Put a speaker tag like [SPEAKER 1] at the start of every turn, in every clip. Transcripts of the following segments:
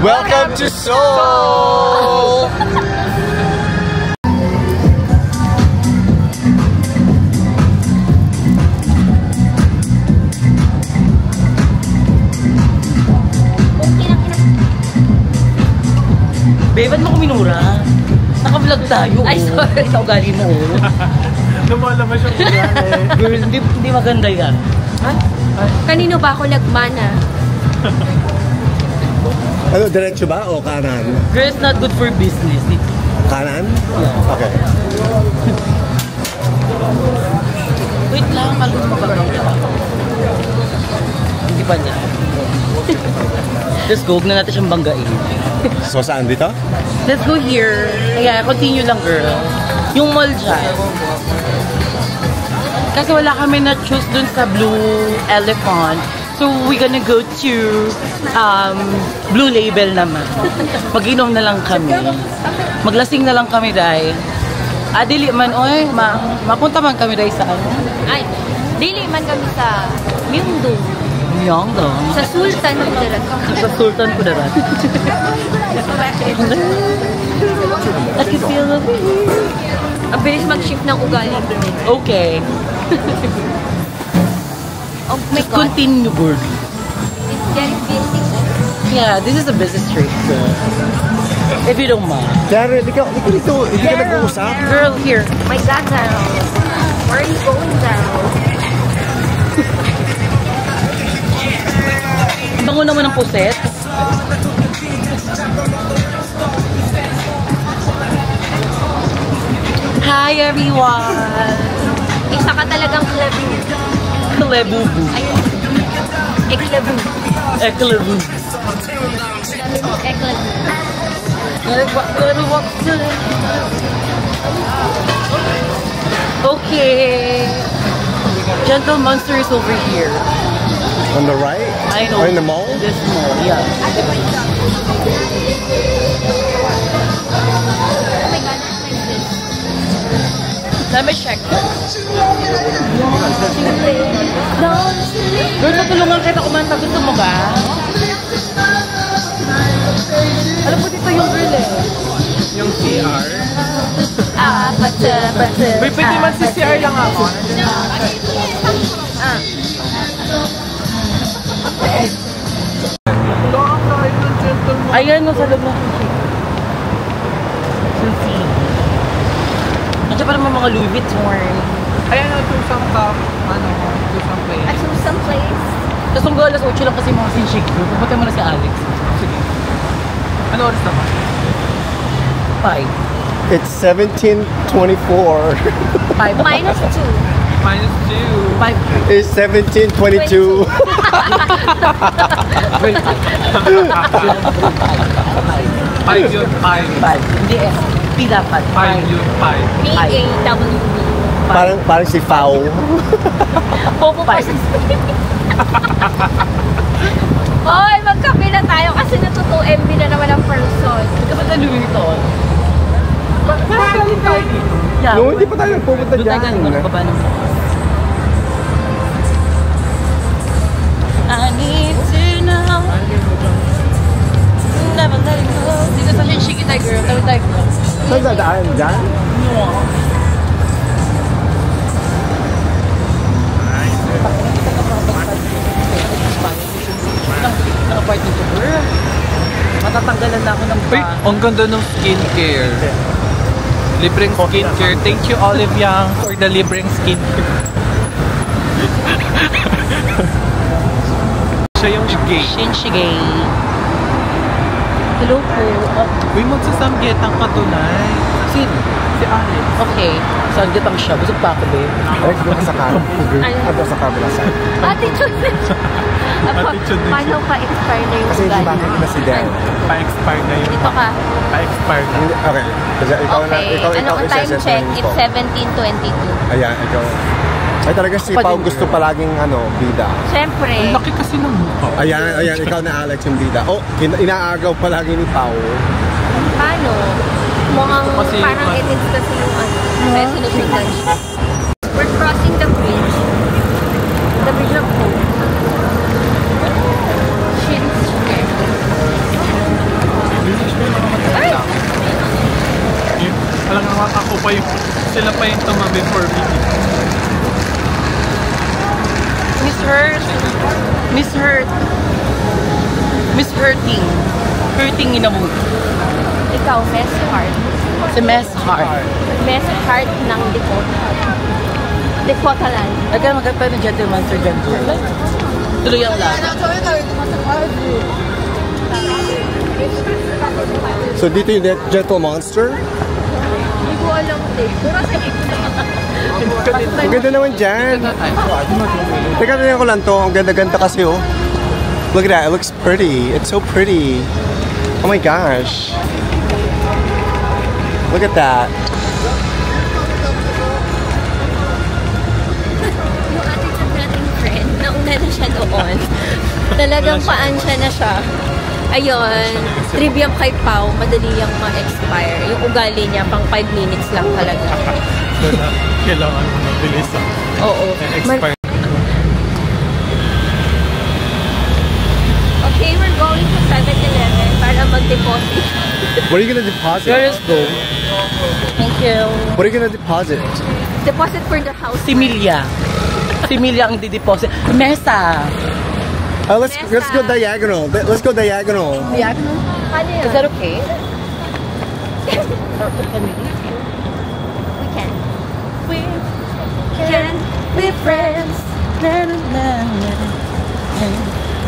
[SPEAKER 1] Welcome to Seoul!
[SPEAKER 2] Babe, ba't mo kuminura? Naka-vlog tayo.
[SPEAKER 3] Ay, sorry.
[SPEAKER 2] Sa ugali mo.
[SPEAKER 1] Lumalabas yung ugali.
[SPEAKER 2] Girl, hindi maganda yan.
[SPEAKER 3] Ha? Kanino ba ako nagmana?
[SPEAKER 1] Ano, diretso ba o kanan?
[SPEAKER 2] Girl, it's not good for business.
[SPEAKER 1] Kanan?
[SPEAKER 2] Yeah.
[SPEAKER 1] Okay.
[SPEAKER 2] Wait lang, malun mo ba? Hindi pa niya. Let's go, huwag na natin siyang banggain.
[SPEAKER 1] So, saan dito?
[SPEAKER 2] Let's go here. Kaya, continue lang, girl. Yung mall dyan. Kasi wala kami na-choose dun sa Blue Elephant. So, we gonna go to Blue Label naman. Mag-inom na lang kami. Maglasing na lang kami, dahil. Dili man, oy, mapunta man kami dahil sa ano?
[SPEAKER 3] Ay, dili man kami sa Myeongdong.
[SPEAKER 2] Myeongdong.
[SPEAKER 3] Sa Sultan Kudarat.
[SPEAKER 2] Sa Sultan Kudarat. I can feel it.
[SPEAKER 3] Ang bilis mag-shift ng ugali.
[SPEAKER 2] Okay.
[SPEAKER 3] Oh my
[SPEAKER 2] Just
[SPEAKER 3] God.
[SPEAKER 2] continue, girl.
[SPEAKER 3] It's very busy.
[SPEAKER 2] Yeah, this is a busy street. If you don't mind.
[SPEAKER 1] Darren, ikaw dito. Hindi ka nag-uusap?
[SPEAKER 2] Girl, here.
[SPEAKER 3] My God, Daryl. Where are you going, Daryl?
[SPEAKER 2] Bango naman ng puset. Hi, everyone.
[SPEAKER 3] Isa ka talagang klebu.
[SPEAKER 2] Klebubu.
[SPEAKER 3] Ayun. Eklebu.
[SPEAKER 2] Eklebu.
[SPEAKER 3] Eklebu.
[SPEAKER 2] Okay. Gentle Monster is over here.
[SPEAKER 1] On the right?
[SPEAKER 2] I know.
[SPEAKER 1] Or in the mall?
[SPEAKER 2] This mall, yeah.
[SPEAKER 3] Oh my God, it's like this.
[SPEAKER 2] Let me check. Girl, matulungan kita kumanta. Gusto mo ba? Alam mo dito yung girl eh.
[SPEAKER 4] Yung CR?
[SPEAKER 3] Bata.
[SPEAKER 4] May pwede man si CR lang ako.
[SPEAKER 2] Ayan, no, sa loob ng sushi. Sushi. Nandiyan pa naman mga Louis Vuitton.
[SPEAKER 4] Ayan o, to some place.
[SPEAKER 3] At some place.
[SPEAKER 2] Tapos kung alas 8 lang kasi mga sinshake ko, pupunta mo na si Alex.
[SPEAKER 4] Sige. Ano oras naman?
[SPEAKER 2] 5.
[SPEAKER 1] It's 17:24.
[SPEAKER 3] Minus 2.
[SPEAKER 4] Minus 2.
[SPEAKER 2] 5.
[SPEAKER 1] It's 17:22.
[SPEAKER 3] 5.
[SPEAKER 4] Five yun, 5.
[SPEAKER 2] Hindi eh. P dapat.
[SPEAKER 4] 5 yun, 5.
[SPEAKER 3] P-A-W-B.
[SPEAKER 1] Parang si Fao.
[SPEAKER 3] Bobo pa siya. Hoy, magkape na tayo kasi natuto MB na naman ang person.
[SPEAKER 2] Ito ba sa Louis Vuitton?
[SPEAKER 4] Galing tayo dito.
[SPEAKER 2] Yeah.
[SPEAKER 1] No, hindi pa tayo pupunta
[SPEAKER 2] Doon tayo
[SPEAKER 1] dyan.
[SPEAKER 2] ganun, baba naman. I need to know. Never let it go. Dito sa Shinshiki tayo, girl. Tawid tayo, girl.
[SPEAKER 1] Saan dadaan dyan?
[SPEAKER 2] Naka-part dito, girl. Matatanggalan na ako ng
[SPEAKER 4] Uy, ang ganda ng skincare. Libreng skincare. Thank you, Olive Yang, for the libreng skincare. Siya yung gay.
[SPEAKER 2] Shinshige. Hello po.
[SPEAKER 4] Uy, magsasamgyetang ka tunay.
[SPEAKER 2] Sino?
[SPEAKER 4] Si Alex.
[SPEAKER 2] Okay. Saan gatang siya? Busog pa ako, babe.
[SPEAKER 1] Ay, doon ka sa kanan. Doon sa kabila side.
[SPEAKER 3] Attitude na siya.
[SPEAKER 4] Attitude na
[SPEAKER 3] Paano pa-expire na yung
[SPEAKER 1] Kasi hindi
[SPEAKER 3] ugali?
[SPEAKER 1] bakit na si Dan.
[SPEAKER 4] Pa-expire na yun.
[SPEAKER 3] Dito ka.
[SPEAKER 4] Pa-expire na.
[SPEAKER 1] Okay. Kasi ikaw na,
[SPEAKER 3] Okay.
[SPEAKER 1] ikaw
[SPEAKER 3] Ano ang time
[SPEAKER 1] isa-set
[SPEAKER 3] check?
[SPEAKER 1] mo.
[SPEAKER 3] It's 17:22.
[SPEAKER 1] Ayan, ikaw. Ay, talaga si Pao gusto palaging, bida.
[SPEAKER 3] Siyempre.
[SPEAKER 4] Ang laki kasi ng mukha.
[SPEAKER 1] Ayan, ikaw na Alex yung bida. Oh, inaagaw palagi ni Pao.
[SPEAKER 3] Paano? Mukhang
[SPEAKER 4] Kasi
[SPEAKER 3] parang
[SPEAKER 4] yung-
[SPEAKER 3] it is kasi yung Kaya sinusundan siya. We're crossing the bridge. The bridge of hope. Shinsuke.
[SPEAKER 4] Sila pa yung tumabi for video.
[SPEAKER 2] Miss Hurt. Miss Hurt. Miss Hurting. Hurting in a mood.
[SPEAKER 3] Ikaw, Mess Heart.
[SPEAKER 2] Si Mess Heart.
[SPEAKER 3] Mess Heart ng Dakota. Dakotaland.
[SPEAKER 2] Nagka magkapa ng gentleman sir gentleman. Tuloy ang lahat.
[SPEAKER 1] So dito yung Gentle Monster?
[SPEAKER 3] Hindi ko alam din.
[SPEAKER 1] Ang ganda naman dyan. Teka, tingnan ko lang to. Ang ganda-ganda kasi oh. Look at that. It looks pretty. It's so pretty. Oh my gosh. Look at that.
[SPEAKER 3] Yung ating nating friend, nauna na siya doon. Talagang paansya na siya. Ayun, trivia kay Pao, madali yung ma-expire. Yung ugali niya, pang 5 minutes lang talaga.
[SPEAKER 4] Kailangan mo mabilis.
[SPEAKER 3] Oo.
[SPEAKER 4] Expire.
[SPEAKER 3] Okay, we're going to 7-Eleven para mag-deposit.
[SPEAKER 1] What are you gonna deposit?
[SPEAKER 2] Let's go. Thank you.
[SPEAKER 1] What are you gonna deposit?
[SPEAKER 3] Deposit for the house.
[SPEAKER 2] Si Milya. Si Milya ang dideposit. Mesa.
[SPEAKER 1] Let's go diagonal. Let's go diagonal.
[SPEAKER 3] Diagonal? Ano yun?
[SPEAKER 2] Is that okay?
[SPEAKER 3] We can. We can be friends.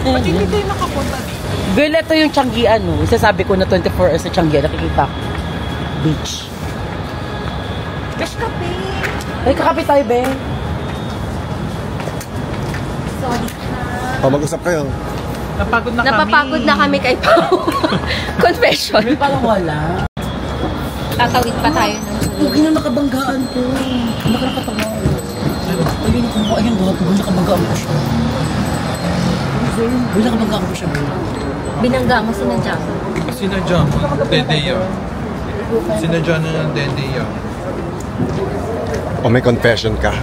[SPEAKER 4] Ba't hindi tayo nakapunta dito?
[SPEAKER 2] Girl, ito yung Changian, no? Isasabi ko na 24 hours sa Changian. Nakikita ko. Beach.
[SPEAKER 3] Cash kape.
[SPEAKER 2] Ay, kakape tayo, be.
[SPEAKER 3] Sorry.
[SPEAKER 1] Oh, mag-usap kayo.
[SPEAKER 4] Napagod na kami.
[SPEAKER 3] Napapagod na kami kay Pao. Confession.
[SPEAKER 2] May parang wala.
[SPEAKER 3] Tatawid pa tayo ng
[SPEAKER 2] Huwag na nakabanggaan ko. Nakakatawa. Ayun, ayun, huwag nakabanggaan ko siya. Huwag nakabanggaan ko siya, be.
[SPEAKER 3] Binangga mo sinadya.
[SPEAKER 4] Sinadya mo. Dedeya. Sinadya na ng Dedeya.
[SPEAKER 1] Oh, may confession ka.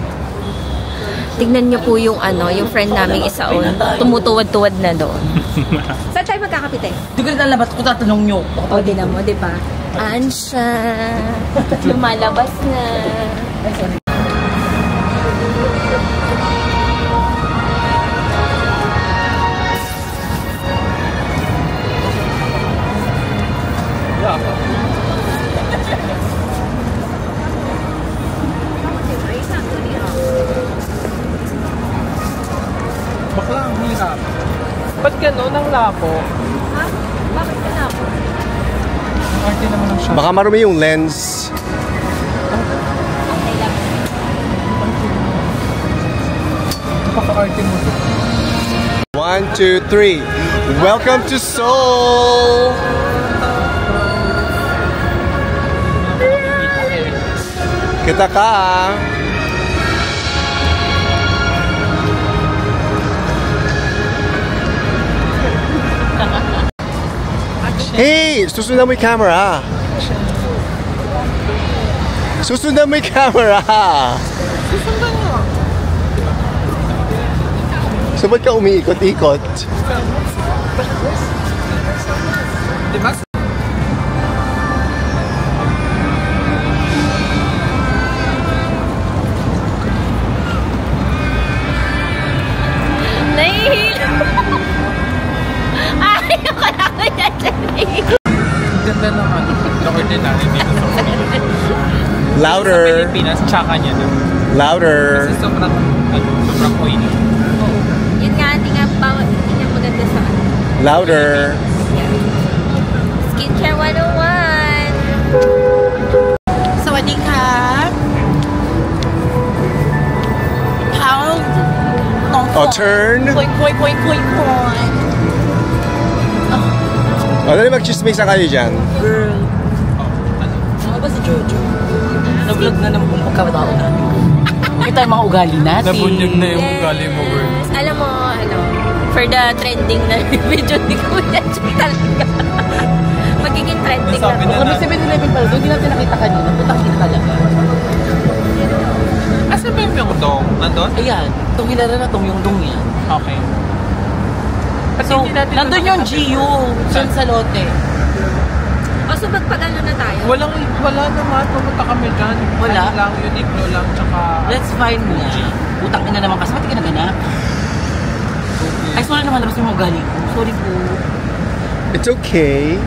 [SPEAKER 3] Tignan niyo po yung yung friend namin isa tumutuwad-tuwad na doon. Saan tayo magkakapite?
[SPEAKER 2] Hindi ko rin alam ba't ko tatanong nyo.
[SPEAKER 3] O, din mo, di ba? Ansya. Lumalabas na. Ay, sorry.
[SPEAKER 4] Bakla ang hirap. Ba't gano'n ang labo?
[SPEAKER 3] Ha? Bakit ka na ako?
[SPEAKER 4] Ang arte naman ng shot.
[SPEAKER 1] Baka marumi yung lens.
[SPEAKER 3] Okay lang.
[SPEAKER 4] Napaka-arte mo.
[SPEAKER 1] 1, 2, 3. Welcome to Seoul! Kita ka! Hey! Susundan mo yung camera! Susundan mo yung camera!
[SPEAKER 4] Susundan mo.
[SPEAKER 1] So ba't ka umiikot-ikot?
[SPEAKER 4] Diba?
[SPEAKER 3] Nahihilo. Ay, ako na ako yan.
[SPEAKER 4] Ganda naman. Na-ordinary dito sa Pilipinas. Sa
[SPEAKER 1] Louder!
[SPEAKER 4] Pilipinas, tsaka niya na.
[SPEAKER 1] Louder!
[SPEAKER 4] Kasi sobrang oily.
[SPEAKER 3] Yun nga, hindi nga maganda sa
[SPEAKER 1] Louder!
[SPEAKER 3] Skincare 101.
[SPEAKER 2] Sawadee ka. Pound.
[SPEAKER 1] Oh, turn!
[SPEAKER 2] Point.
[SPEAKER 1] O, dali mag-chismis na kayo dyan.
[SPEAKER 2] Girl. Ano ba si Jojo? Nag-vlog na ng pagkakatao natin. Kita yung mga ugali natin.
[SPEAKER 4] Nabunyag na yung ugali mo, girl.
[SPEAKER 3] Alam mo, for the trending na video ni Kuya Joe talaga. Magiging trending
[SPEAKER 4] Sabi
[SPEAKER 3] na.
[SPEAKER 4] na
[SPEAKER 2] Kami 7-Eleven pala, hindi natin nakita kanina. Putang kita talaga.
[SPEAKER 4] Asa ba yung dong? Nandun?
[SPEAKER 2] Ayan, itong hilala na itong yung dong yan.
[SPEAKER 4] Okay. Kasi
[SPEAKER 2] So,
[SPEAKER 4] hindi natin
[SPEAKER 2] nandun yung
[SPEAKER 4] nakakapit.
[SPEAKER 2] GU, dyan sa lote.
[SPEAKER 3] O, so magpagano na tayo?
[SPEAKER 4] Wala naman. Pumunta kami dyan.
[SPEAKER 2] Wala?
[SPEAKER 4] Ano lang, Uniqlo lang, tsaka...
[SPEAKER 2] Let's find na. Utang ina naman kasi. Ba't ka naganap? Ay, sorry naman. Labas mo galing ko. Sorry po.
[SPEAKER 1] It's okay.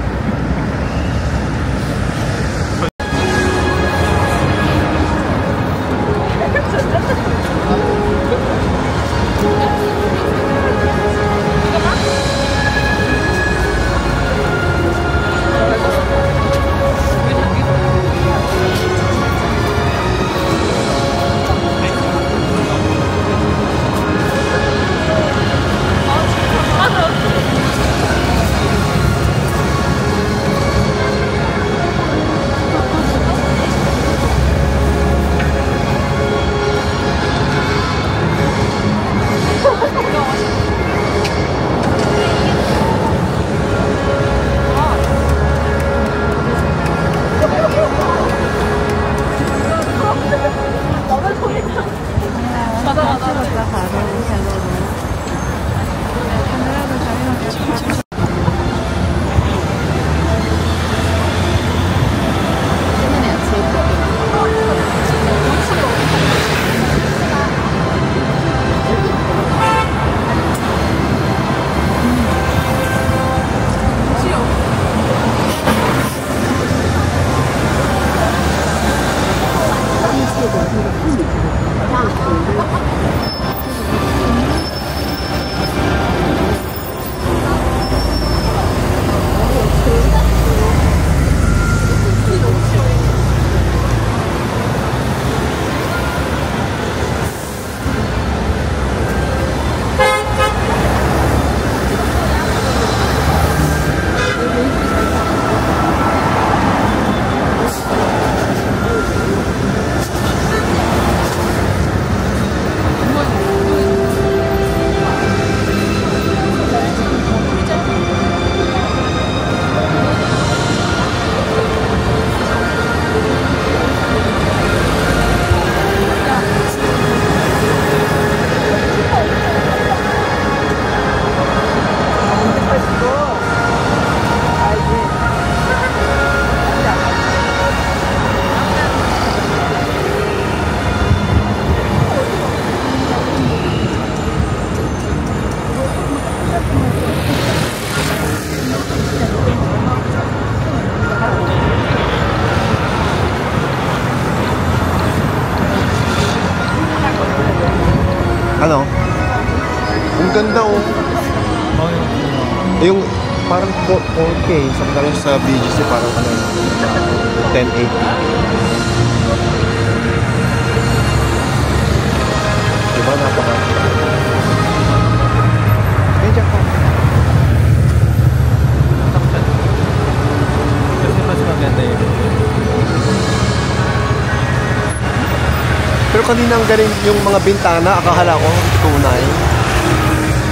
[SPEAKER 1] Ano? Ang ganda oh. Yung parang 4K. Samantalang sa BGC parang ano, 1080. Diba napaka? Medyo ko.
[SPEAKER 4] Kasi mas maganda yun.
[SPEAKER 1] Pero kanina ang galing yung mga bintana, akala ko tunay.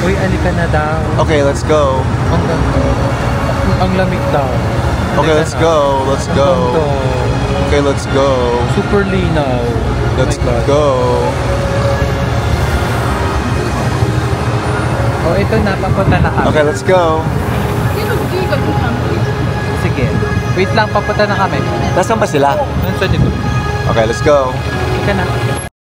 [SPEAKER 4] Uy, alika na daw.
[SPEAKER 1] Okay, let's go.
[SPEAKER 4] Ang ganda. Ang lamig daw.
[SPEAKER 1] Okay, let's go. Let's go. Okay, let's go.
[SPEAKER 4] Super linaw.
[SPEAKER 1] Let's
[SPEAKER 4] Oh my God.
[SPEAKER 1] go.
[SPEAKER 4] Oh, ito na. Papunta na kami.
[SPEAKER 1] Okay, let's go.
[SPEAKER 4] Sige. Wait lang, papunta na kami.
[SPEAKER 1] Nasaan ba sila?
[SPEAKER 4] Nandun sa likod.
[SPEAKER 1] Okay, let's go.
[SPEAKER 4] Ika na.